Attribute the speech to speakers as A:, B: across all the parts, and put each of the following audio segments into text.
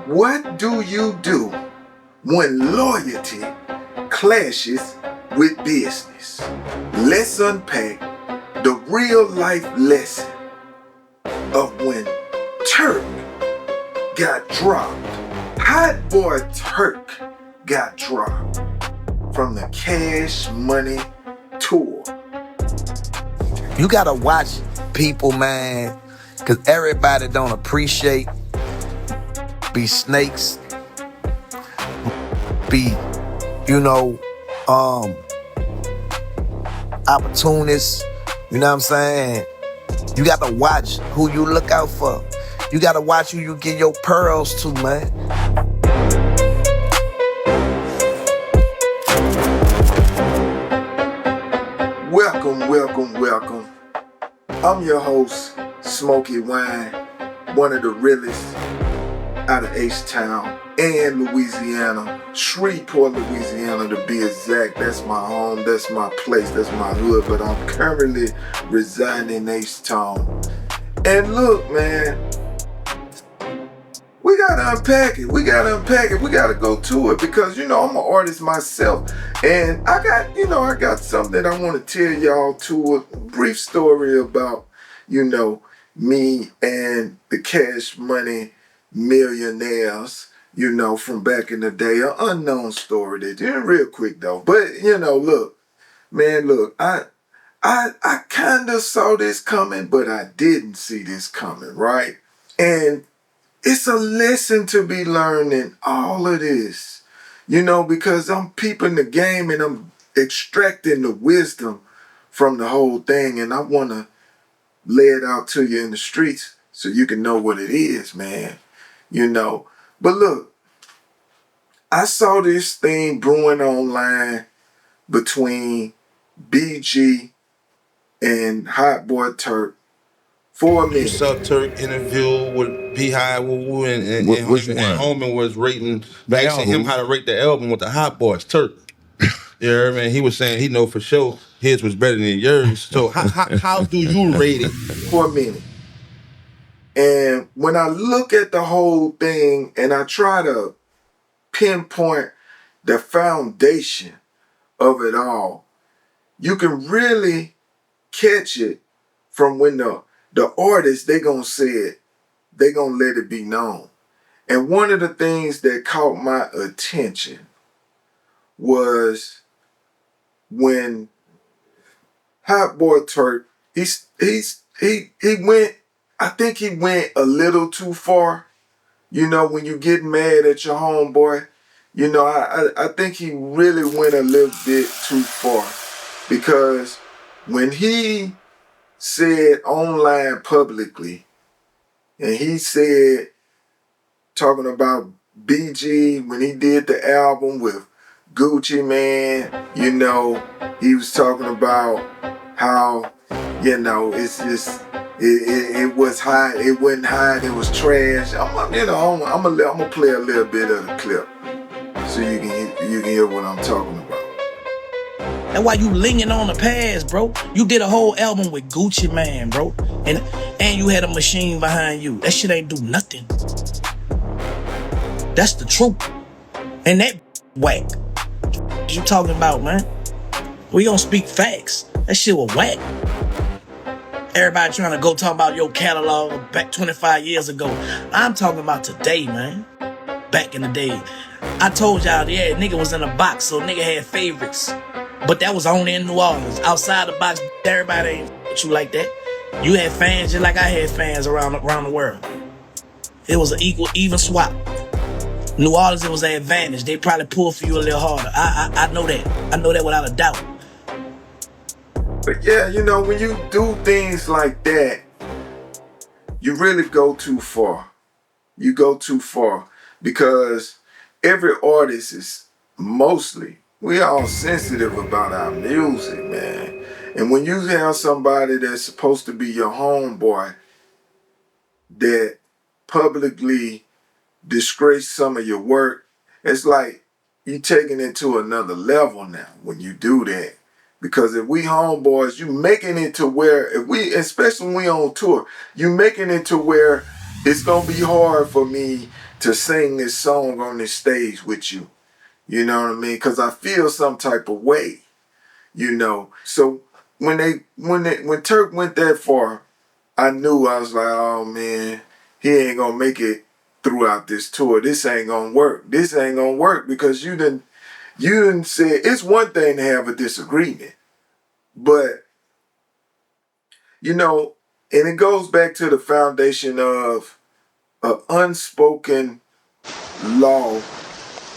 A: What do you do when loyalty clashes with business? Let's unpack the real life lesson of when Turk got dropped. Hot boy Turk got dropped from the Cash Money tour.
B: You gotta watch people, man, because everybody don't appreciate, be snakes, be, opportunists, you know what I'm saying? You gotta watch who you look out for. You gotta watch who you give your pearls to, man.
A: Welcome. I'm your host, Smokey Whine, one of the realest out of H-Town and Louisiana, Shreveport, Louisiana to be exact. That's my home, that's my place, that's my hood, but I'm currently residing in H-Town. And look, man, we gotta unpack it. We gotta go to it because, I'm an artist myself. And I got something I want to tell y'all to a brief story about, me and the Cash Money millionaires, from back in the day. An unknown story. They did real quick though. But, look, I kind of saw this coming, but I didn't see this coming, right? And it's a lesson to be learned in all of this, because I'm peeping the game and I'm extracting the wisdom from the whole thing. And I want to lay it out to you in the streets so you can know what it is, man, But look, I saw this thing brewing online between BG and Hot Boy Turk for a minute.
C: What's up, Turk? Interview with Beehive and Holman was asking him how to rate the album with the Hot Boys. Turk, you know what I mean? He was saying he know for sure his was better than yours. So how do you rate it?
A: For a minute. And when I look at the whole thing and I try to pinpoint the foundation of it all, you can really catch it from when the artists, they gonna say it, they gonna let it be known. And one of the things that caught my attention was when Hot Boy Turk, he went, I think he went a little too far. When you get mad at your homeboy, I think he really went a little bit too far. Because when he said online publicly, and he said, talking about BG, when he did the album with Gucci Man, he was talking about how, it's just, it was hot, it wasn't hot, it was trash. I'm gonna play a little bit of the clip so you can hear what I'm talking about.
D: That's why you leaning on the past, bro. You did a whole album with Gucci Man, bro. And you had a machine behind you. That shit ain't do nothing. That's the truth. And that whack. What you talking about, man? We gonna speak facts. That shit was whack. Everybody trying to go talk about your catalog back 25 years ago. I'm talking about today, man. Back in the day. I told y'all, yeah, nigga was in a box, so nigga had favorites. But that was only in New Orleans. Outside the box, everybody ain't with you like that. You had fans just like I had fans around the world. It was an even swap. New Orleans, it was an advantage. They probably pulled for you a little harder. I know that. I know that without a doubt.
A: But yeah, when you do things like that, you really go too far. You go too far because every artist is we all sensitive about our music, man. And when you have somebody that's supposed to be your homeboy that publicly disgrace some of your work, it's like you taking it to another level now when you do that. Because if we homeboys, you making it to where, especially when we on tour, you making it to where it's gonna be hard for me to sing this song on this stage with you. You know what I mean? Because I feel some type of way. You know. So when Turk went that far, I knew. I was like, oh man, he ain't gonna make it throughout this tour. This ain't gonna work. This ain't gonna work because you didn't say it's one thing to have a disagreement, but you know, and it goes back to the foundation of an unspoken law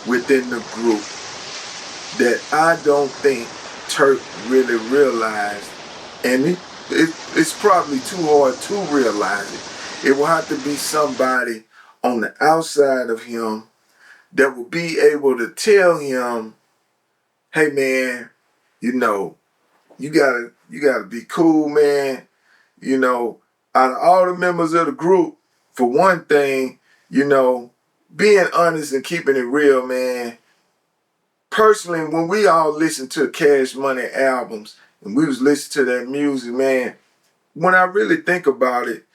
A: within the group that I don't think Turk really realized, and it's probably too hard to realize it. It will have to be somebody on the outside of him that will be able to tell him, "Hey man, you know, you gotta be cool, man. You know, out of all the members of the group, for one thing, you know, being honest and keeping it real, man. Personally, when we all listened to Cash Money albums and we was listening to that music, man, when I really think about it,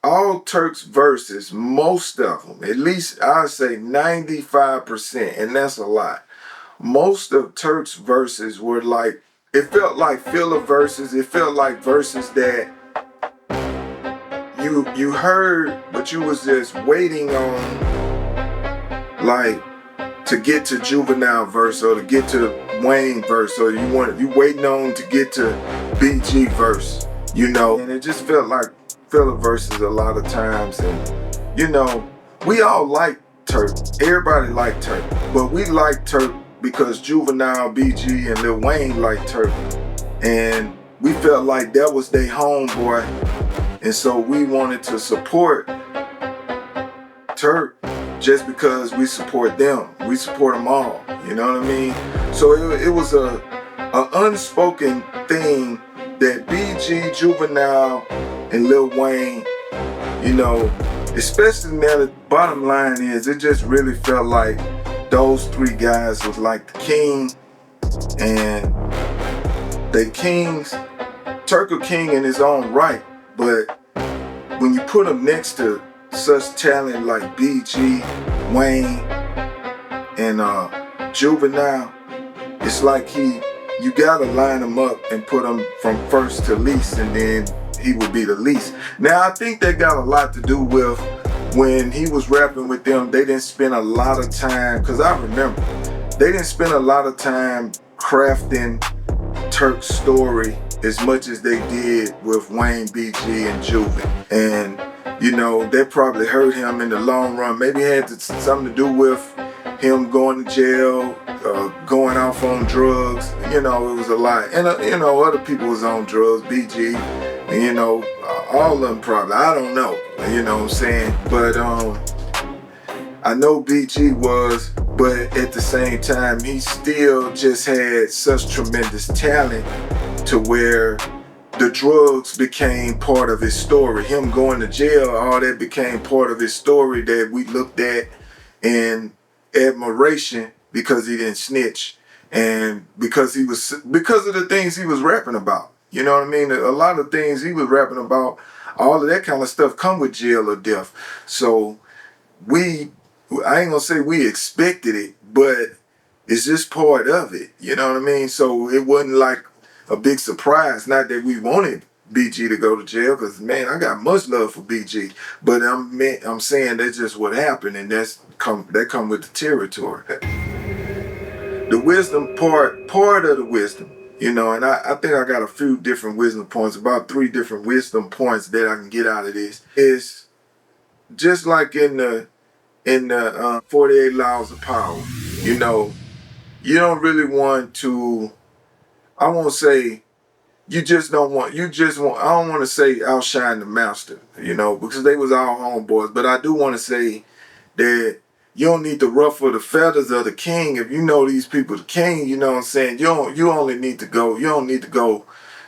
A: all Turk's verses, most of them, at least I'd say 95%, and that's a lot. Most of Turk's verses were like, it felt like filler verses. It felt like verses that you heard, but you was just waiting on, like, to get to Juvenile verse or to get to Wayne verse, or you waiting on to get to BG verse, you know. And it just felt like filler verses a lot of times. And you know, we all like Turk. Everybody like Turk, but we like Turk because Juvenile, BG, and Lil Wayne like Turk, and we felt like that was their homeboy, and so we wanted to support Turk just because we support them. We support them all. You know what I mean? So it was a unspoken thing that BG, Juvenile, and Lil Wayne, you know, especially now the bottom line is it just really felt like those three guys was like the king, and they kings. Turk a king in his own right, but when you put him next to such talent like BG, Wayne, and Juvenile, it's like you gotta line him up and put him from first to least, and then he would be the least. Now I think that got a lot to do with when he was rapping with them. They didn't spend a lot of time, because I remember they didn't spend a lot of time crafting Turk's story as much as they did with Wayne, BG, and Juven. And you know, that probably hurt him in the long run. Maybe it had something to do with him going to jail, going off on drugs. You know, it was a lot. And, you know, other people was on drugs, BG, and, you know, all of them probably. I don't know, you know what I'm saying? But I know BG was, but at the same time, he still just had such tremendous talent to where the drugs became part of his story. Him going to jail, all that became part of his story that we looked at in admiration because he didn't snitch and because of the things he was rapping about. You know what I mean? A lot of things he was rapping about, all of that kind of stuff come with jail or death. So I ain't gonna say we expected it, but it's just part of it. You know what I mean? So it wasn't like a big surprise. Not that we wanted BG to go to jail, because man, I got much love for BG. But I'm saying that's just what happened, and that come with the territory. The wisdom part of the wisdom, you know, and I think I got a few different wisdom points, about 3 different wisdom points that I can get out of this. Is just like in the 48 Laws of Power, you know, you don't really want to, I won't say, I don't want to say outshine the master, you know, because they was all homeboys, but I do want to say that you don't need to ruffle the feathers of the king. If you know these people the king, you know what I'm saying, you don't need to go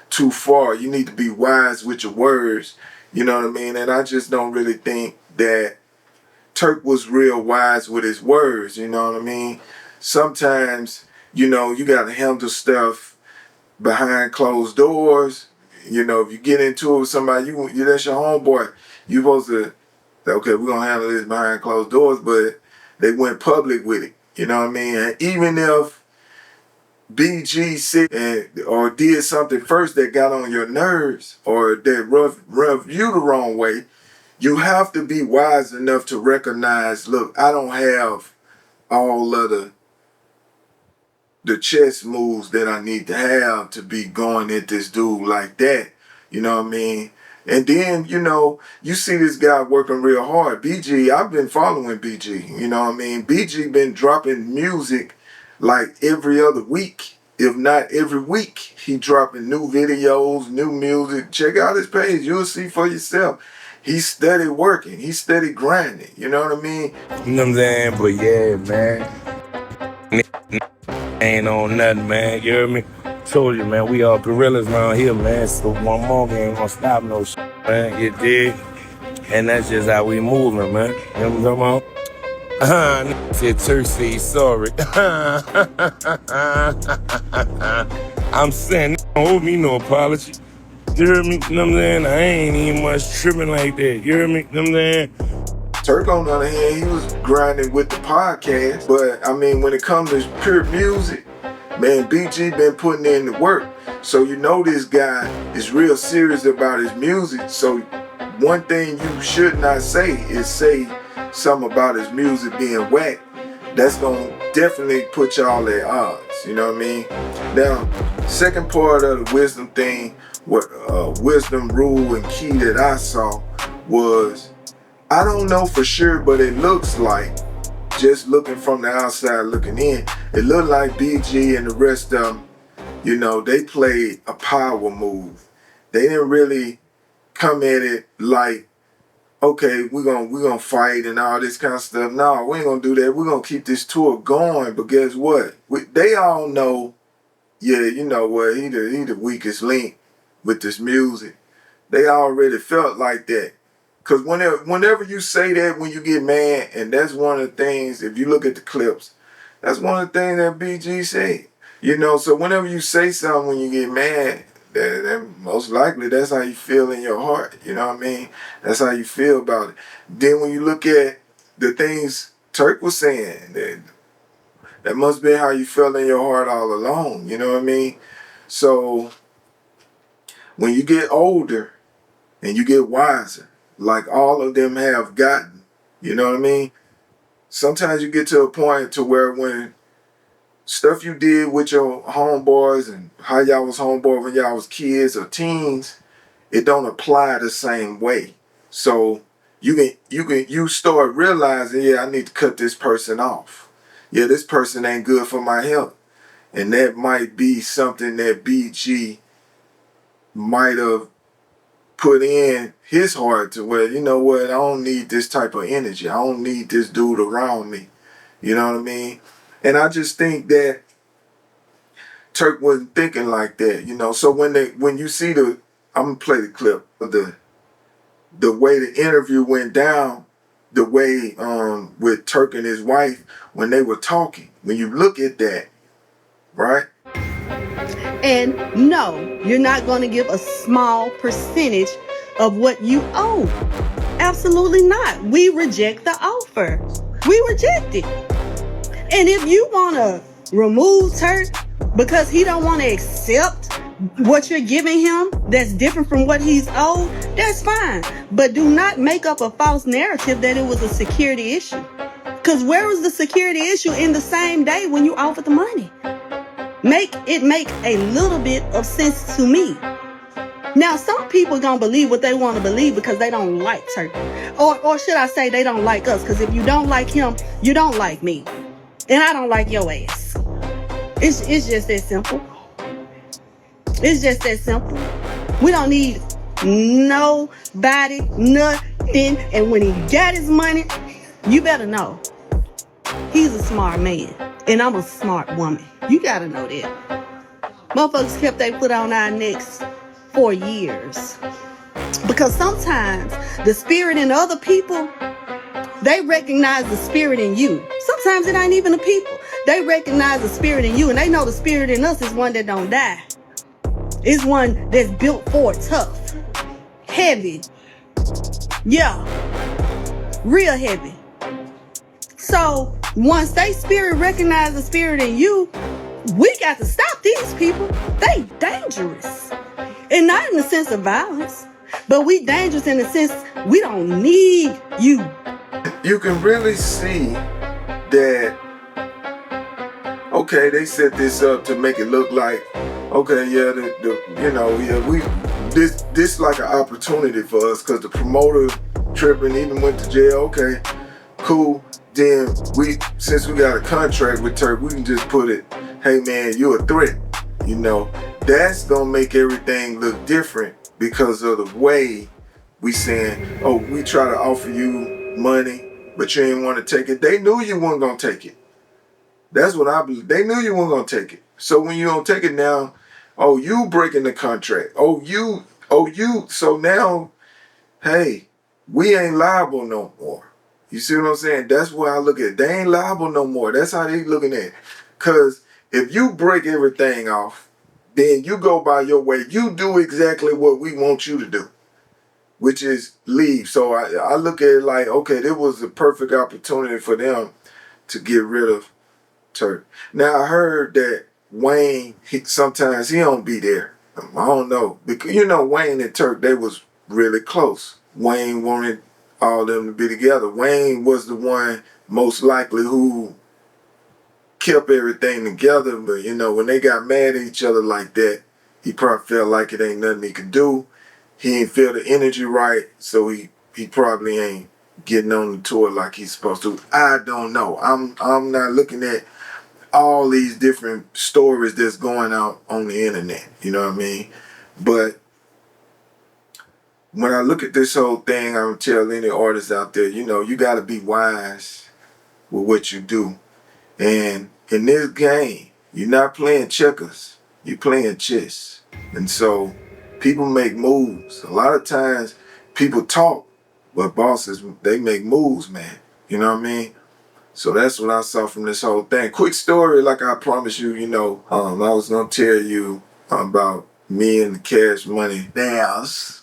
A: too far. You need to be wise with your words, you know what I mean? And I just don't really think that Turk was real wise with his words, you know what I mean? Sometimes, you know, you got to handle stuff behind closed doors. You know, if you get into it with somebody, that's your homeboy. You supposed to say, okay, we're gonna handle this behind closed doors, but they went public with it. You know what I mean? And even if BG said or did something first that got on your nerves or that rubbed you the wrong way, you have to be wise enough to recognize, look, I don't have all of the chess moves that I need to have to be going at this dude like that. You know what I mean? And then, you see this guy working real hard. BG, I've been following BG. You know what I mean? BG been dropping music like every other week. If not every week, he dropping new videos, new music. Check out his page. You'll see for yourself. He's steady working. He's steady grinding. You know what I mean?
E: You know what I'm saying? But yeah, man. Ain't on nothing, man. You hear me? Told you, man, we all gorillas around here, man. So one more ain't gonna stop no shit, man. You dig? And that's just how we moving, man. You know what I'm talking about? Said Turk say sorry. I'm saying, don't owe me no apology. You hear me? You know what I'm saying? I ain't even much tripping like that. You hear me? You know what I'm saying?
A: Turk, on the other hand, he was grinding with the podcast. But, I mean, when it comes to pure music, man, BG been putting in the work. So this guy is real serious about his music. So one thing you should not say is say something about his music being whack. That's going to definitely put y'all at odds. You know what I mean? Now, second part of the wisdom thing, what wisdom rule and key that I saw was, I don't know for sure, but it looks like, just looking from the outside looking in, it looked like BG and the rest of them, they played a power move. They didn't really come at it like, okay, we're gonna fight and all this kind of stuff. No, we ain't gonna do that. We're gonna keep this tour going. But guess what? They all know, yeah, you know what, he the weakest link with this music. They already felt like that. Because whenever you say that, when you get mad, and that's one of the things, if you look at the clips, that's one of the things that BG said. So whenever you say something when you get mad, that most likely that's how you feel in your heart. You know what I mean? That's how you feel about it. Then when you look at the things Turk was saying, that must be how you felt in your heart all along. You know what I mean? So when you get older and you get wiser, like all of them have gotten, you know what I mean? Sometimes you get to a point to where when stuff you did with your homeboys and how y'all was homeboy when y'all was kids or teens, it don't apply the same way. So you start realizing, yeah, I need to cut this person off. Yeah, this person ain't good for my health. And that might be something that BG might have put in his heart to where, you know what, I don't need this type of energy. I don't need this dude around me. You know what I mean? And I just think that Turk wasn't thinking like that, So when you see I'm gonna play the clip of the way the interview went down, the way with Turk and his wife when they were talking. When you look at that, right?
F: And no, you're not going to give a small percentage of what you owe. Absolutely not. We reject the offer. We reject it. And if you want to remove Turk because he don't want to accept what you're giving him that's different from what he's owed, that's fine. But do not make up a false narrative that it was a security issue. Because where was the security issue in the same day when you offered the money? Make a little bit of sense to me. Now, some people gonna believe what they want to believe because they don't like Turk. Or should I say they don't like us? Because if you don't like him, you don't like me. And I don't like your ass. It's just that simple. It's just that simple. We don't need nobody, nothing. And when he got his money, you better know. He's a smart man. And I'm a smart woman. You gotta know that. Motherfuckers kept their foot on our necks for years. Because sometimes the spirit in other people, they recognize the spirit in you. Sometimes it ain't even the people. They recognize the spirit in you, and they know the spirit in us is one that don't die. It's one that's built for tough, heavy, Yeah, real heavy. So once they spirit recognize the spirit in you, we got to stop these people. They dangerous. And not in the sense of violence, but we dangerous in the sense we don't need you.
A: You can really see that, okay, they set this up to make it look like, okay, yeah, this like an opportunity for us, because the promoter tripping even went to jail. Okay, cool. Then since we got a contract with Turk, we can just put it, hey man, you're a threat. That's gonna make everything look different because of the way we saying, oh, we try to offer you money, but you ain't want to take it. They knew you weren't gonna take it. That's what I believe. They knew you weren't gonna take it. So when you don't take it now, oh, you breaking the contract. Oh, you. So now, hey, we ain't liable no more. You see what I'm saying? That's why I look at it. They ain't liable no more. That's how they looking at it. Cause if you break everything off, then you go by your way. You do exactly what we want you to do, which is leave. So I look at it like, okay, this was a perfect opportunity for them to get rid of Turk. Now I heard that Wayne, sometimes he don't be there. I don't know, because Wayne and Turk, they was really close. Wayne wanted all them to be together. Wayne was the one most likely who kept everything together, but when they got mad at each other like that, he probably felt like it ain't nothing he could do. He ain't feel the energy right, so he probably ain't getting on the tour like he's supposed to. I don't know. I'm not looking at all these different stories that's going out on the internet. You know what I mean? But when I look at this whole thing, I would tell any artist out there, you got to be wise with what you do. And in this game, you're not playing checkers, you're playing chess. And so people make moves. A lot of times people talk, but bosses, they make moves, man. You know what I mean? So that's what I saw from this whole thing. Quick story, like I promised you, I was going to tell you about me and the Cash Money.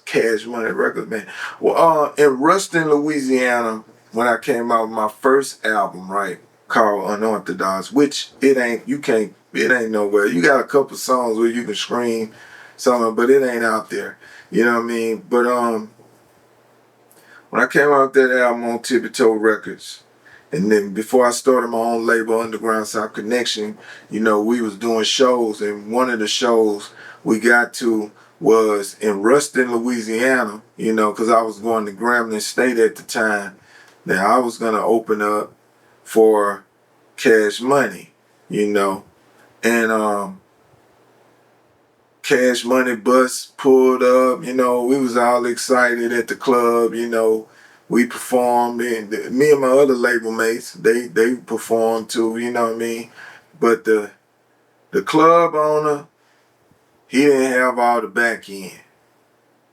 A: Cash Money Records, man. Well, in Ruston, Louisiana, when I came out with my first album, right, called Unorthodox, which it ain't nowhere. You got a couple songs where you can scream something, but it ain't out there. You know what I mean? But when I came out with that album on Tippy Toe Records, and then before I started my own label, Underground South Connection, we was doing shows, and one of the shows we got to was in Ruston, Louisiana, because I was going to Grambling State at the time. Now I was going to open up for Cash Money, and Cash Money bus pulled up, we was all excited at the club, we performed, and me and my other label mates, they performed too, you know what I mean? But the club owner, he didn't have all the back end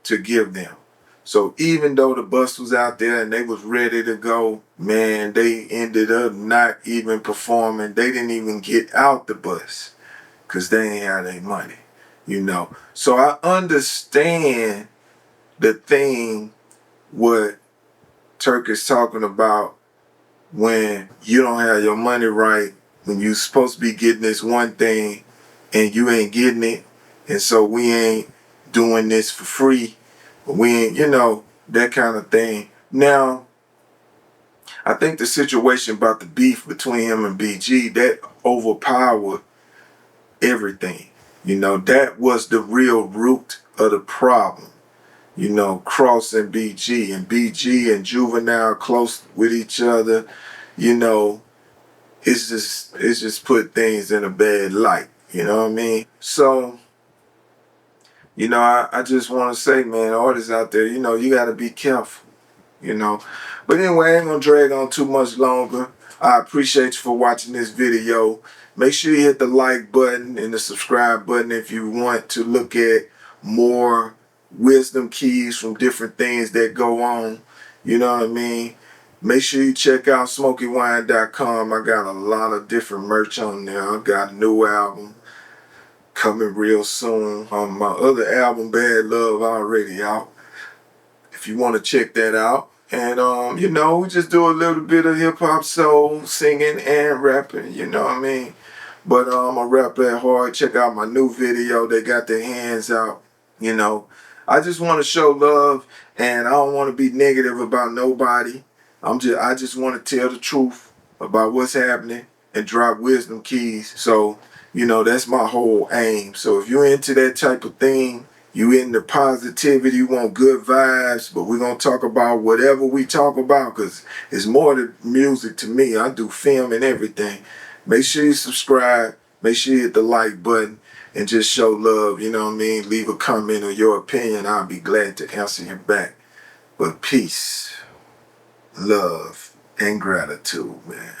A: to give them. So even though the bus was out there and they was ready to go, man, they ended up not even performing. They didn't even get out the bus because they ain't have their money, So I understand the thing what Turk is talking about when you don't have your money right, when you supposed to be getting this one thing and you ain't getting it, and so we ain't doing this for free. We ain't, that kind of thing. Now, I think the situation about the beef between him and BG, that overpowered everything. That was the real root of the problem. Cross and BG and Juvenile close with each other, it's just put things in a bad light, you know what I mean? So, I just want to say, man, artists out there, you got to be careful, But anyway, I ain't going to drag on too much longer. I appreciate you for watching this video. Make sure you hit the like button and the subscribe button if you want to look at more wisdom keys from different things that go on. You know what I mean? Make sure you check out SmokeyWhine.com. I got a lot of different merch on there. I got a new album coming real soon. My other album, Bad Love, already out. If if you want to check that out. And you know, we just do a little bit of hip hop, soul, singing and rapping, you know what I mean? But I rap that hard. Check out my new video. They got their hands out, you know. I just want to show love, and I don't want to be negative about nobody. I just want to tell the truth about what's happening and drop wisdom keys. So, you know, that's my whole aim. So if you're into that type of thing, you into positivity, you want good vibes, but we're going to talk about whatever we talk about, because it's more than music to me. I do film and everything. Make sure you subscribe. Make sure you hit the like button and just show love, you know what I mean? Leave a comment or your opinion. I'll be glad to answer you back. But peace, love, and gratitude, man.